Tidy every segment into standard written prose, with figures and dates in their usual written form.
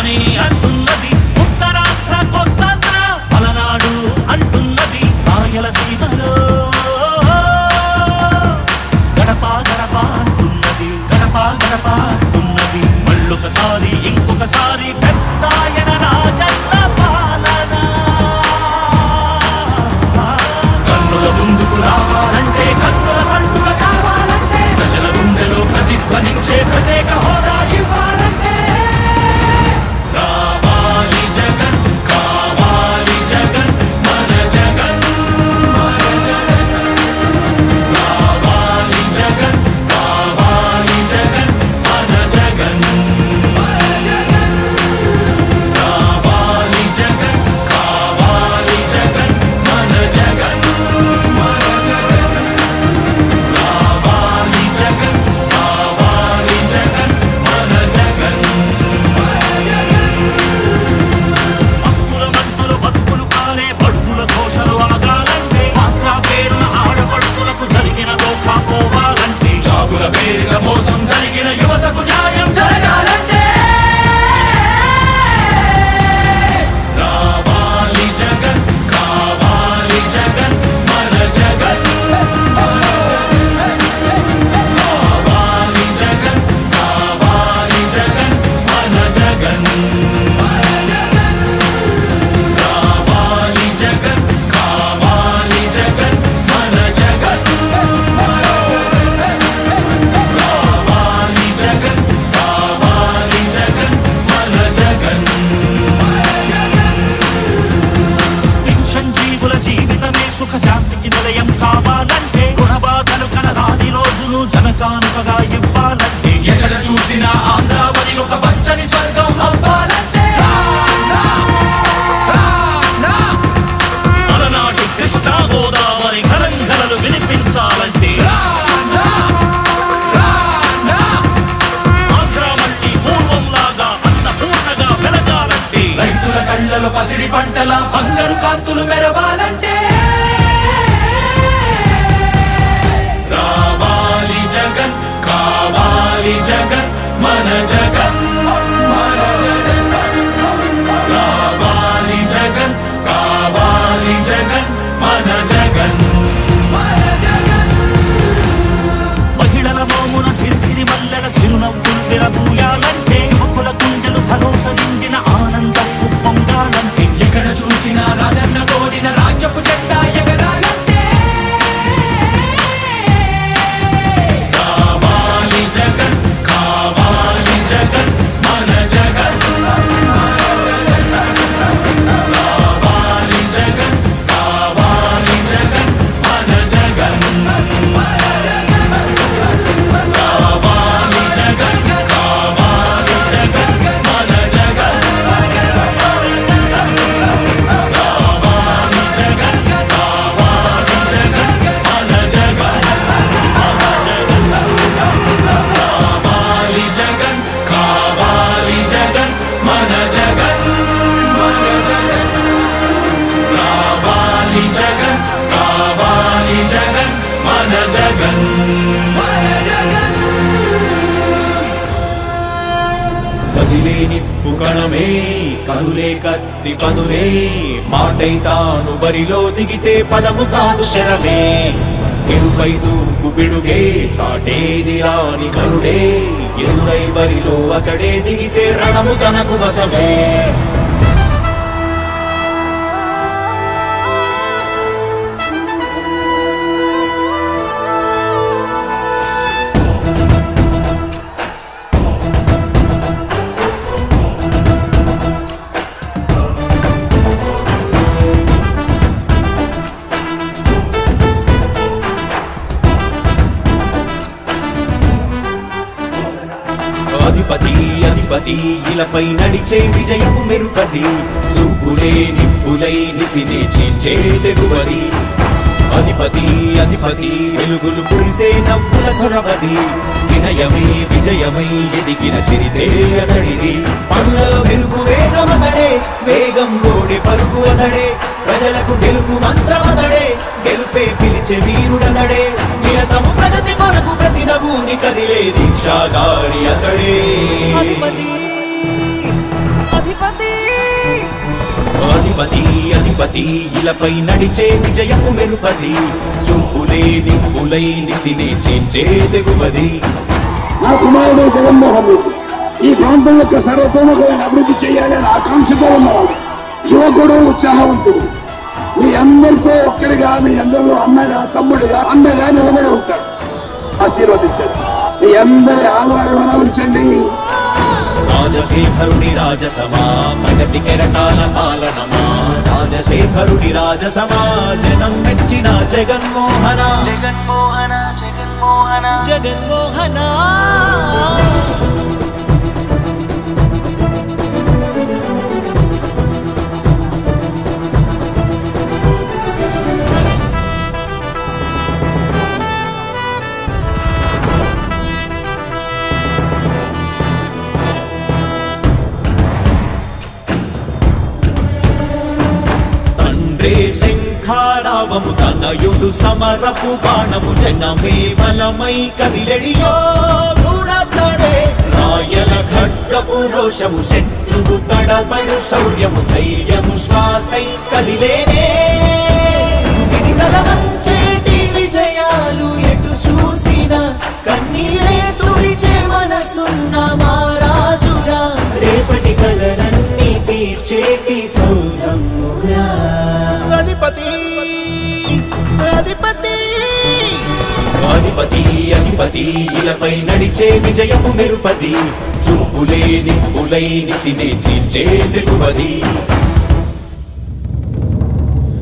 అని అంటున్నది ఉత్తరాంధ్ర కోస్తాంధ్ర పలనాడు అంటున్నది రాయలసీమలో గడప గడప అంటున్నది గడప గడప అంటున్నది మళ్ళొకసారి ఇంకొకసారి పెద్దాయన రాజన్న పాలన కన్నుల ముందుకు రావాలంటే కన్నుల పండుగ కావాలంటే ప్రజల గుండెలో ప్రతిధ్వనించే ప్రత్యేక హోదా ఇవ్వాలంటే రావాలి జగన్ కావాలి జగన్ మన జగన్ మన జగన్ రావాలి జగన్ కావాలి జగన్ మన జగన్ మన జగన్ రావాలి జగన్ కావాలి జగన్ మన జగన్ మన జగన్ రావాలి జగన్ కావాలి జగన్ మన జగన్ మన జగన్ హక్కుల మంటలు బతుకులు కాలే బడుగుల ఘోషలు ఆగాలంటే మాత్రా పేరున ఆడపడుచులకు జరిగిన దోఖా పోవాలంటే జాబుల పేరున మోసం జరిగిన యువతకు న్యాయం జరగాలంటే రావాలి జగన్ కావాలి జగన్ మన జగన్ కావాలి జగన్ కావాలి జగన్ మన జగన్ రావాలి జగన్ కావాలి జగన్ మన జగన్ రావాలి జగన్ కావాలి జగన్ మన జగన్ పెన్షన్ జీవుల జీవితమే సుఖ శాంతికి నిలయం కావాలంటే రుణబాధలు కనరాని రోజులు జనకానుకగా ఇవ్వాలంటే ఎక్కడ చూసినా ఆంధ్రావని ఒక పచ్చని స్వర్గం అవ్వాలంటే అలనాటి కృష్ణా గోదావరి కలంకలలు వినిపించాలంటే ఆంధ్రా మళ్ళీ పూర్వంలాగా అన్నపూర్ణగా వెలగాలంటే రైతుల కళ్ళలో పసిడి పంటల బంగారు కాంతులు మెరవాలంటే రావాలి జగన్ కావాలి జగన్ మన జగన్ మన జగన్ రావాలి జగన్ కావాలి జగన్ మన జగన్ మన జగన్ మహిళల మోమున సిరిసిరి మల్లెల చిరునవ్వులు విరబూయాలంటే యువకుల గుండెలు భరోసా నిండిన ఆనందం పొంగాలంటే ఎక్కడ చూసినా రాజన్న కోరిన రాజ్యపు జెండా ఎగరాలంటే రావాలి జగన్ కావాలి జగన్ మన జగన్ రావాలి జగన్ కావాలి జగన్ మన జగన్ రావాలి జగన్ కావాలి జగన్ మన జగన్ రావాలి జగన్ కావాలి జగన్ మన జగన్ రావాలి జగన్ కావాలి జగన్ మన జగన్ మన జగన్ రావాలి జగన్ కావాలి జగన్ మన జగన్ మన జగన్ కదిలే నిప్పు కణమే కదులే కత్తి పదులే మాటై తాను బరిలో దిగితే పదము కాదు శరమే ఎరుపై దూకు పిడుగే సాటేది రాని కరుడే ఎరుడై బరిలో అతడే దిగితే రణము తనకు వశమే అధిపతి అధిపతి ఇలపై నడిచే విజయము మెరుపది చూపులే నిప్పులై నిసినే చీల్చే తెగువది అధిపతి అధిపతి వెలుగులు కురిసే నవ్వుల చొరవది వినయమై విజయమై ఎదిగిన చిరితే అతడిది పనులలో మెరుపు వేగమతడే వేగం ఓడి పరుగు అతడే ప్రజలకు గెలుపు మంత్రమతడే గెలుపే పిలిచే వీరుడతడే నిరతము ప్రగతి కొరకు ప్రతి నభూని కదిలే దీక్షాగారి అతడే అధిపతి అధిపతి అధిపతి ఇలపై నడిచే విజయపు మెరుపది చూపులే నిప్పులై నిసినే చేంచే తెగువది నా కుమారుడు జగన్మోహన్ రెడ్డి ఈ ప్రాంతం యొక్క సర్వతోముఖమైన అభివృద్ధి చేయాలని ఆకాంక్షతో ఉన్నవాడు, యువకుడు, ఉత్సాహవంతుడు. మీ అందరితో ఒక్కరిగా, మీ అందరిలో అన్నగా, తమ్ముడిగా, అన్నగా నిలబడి ఉంటాడు. ఆశీర్వదించండి. మీ అందరి ఆదరణ ఉంచండి. రాజశేఖరుడి రాజసమా ప్రగతి కెరటాల పాలనమా రాజశేఖరుడి రాజసమా జనం మెచ్చిన జగన్మోహన జగన్మోహన జగన్మోహన జగన్మోహన శంఖారావము తనయుడు సమరపు బాణము జనమే బలమై కదిలెడియో గూఢతడే రాయల ఖడ్గపు రోషము శత్రువు తడబడు శౌర్యము ధైర్యము శ్వాసై కదిలేనే ఇది కలవంచేటి విజయాలు ఎటు చూసిన కన్నీరే తుడిచే మనసున్న మారాజురా రేపటి కలలన్నీ తీర్చేటి సౌధమురా అధిపతి అధిపతి అధిపతి అధిపతి ఇలపై నడిచే విజయపు మెరుపది చూపులే నిప్పులై నిసినే చీల్చే తెగువది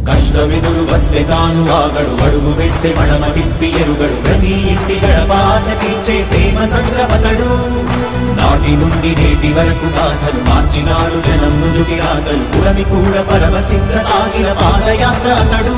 కష్టమెదురు వస్తే తాను ఆగడు అడుగు వేస్తే మడమ తిప్పి ఎరుగడు ప్రతి ఇంటి గడపాస తీర్చే ప్రేమ సంద్రపతడు నాటి నుండి నేటి వరకు సాధలు మార్చినాడు జనం నుదుటి రాగలు పురమి కూడా పరవశించ సాగిన పాదయాత్ర అతడు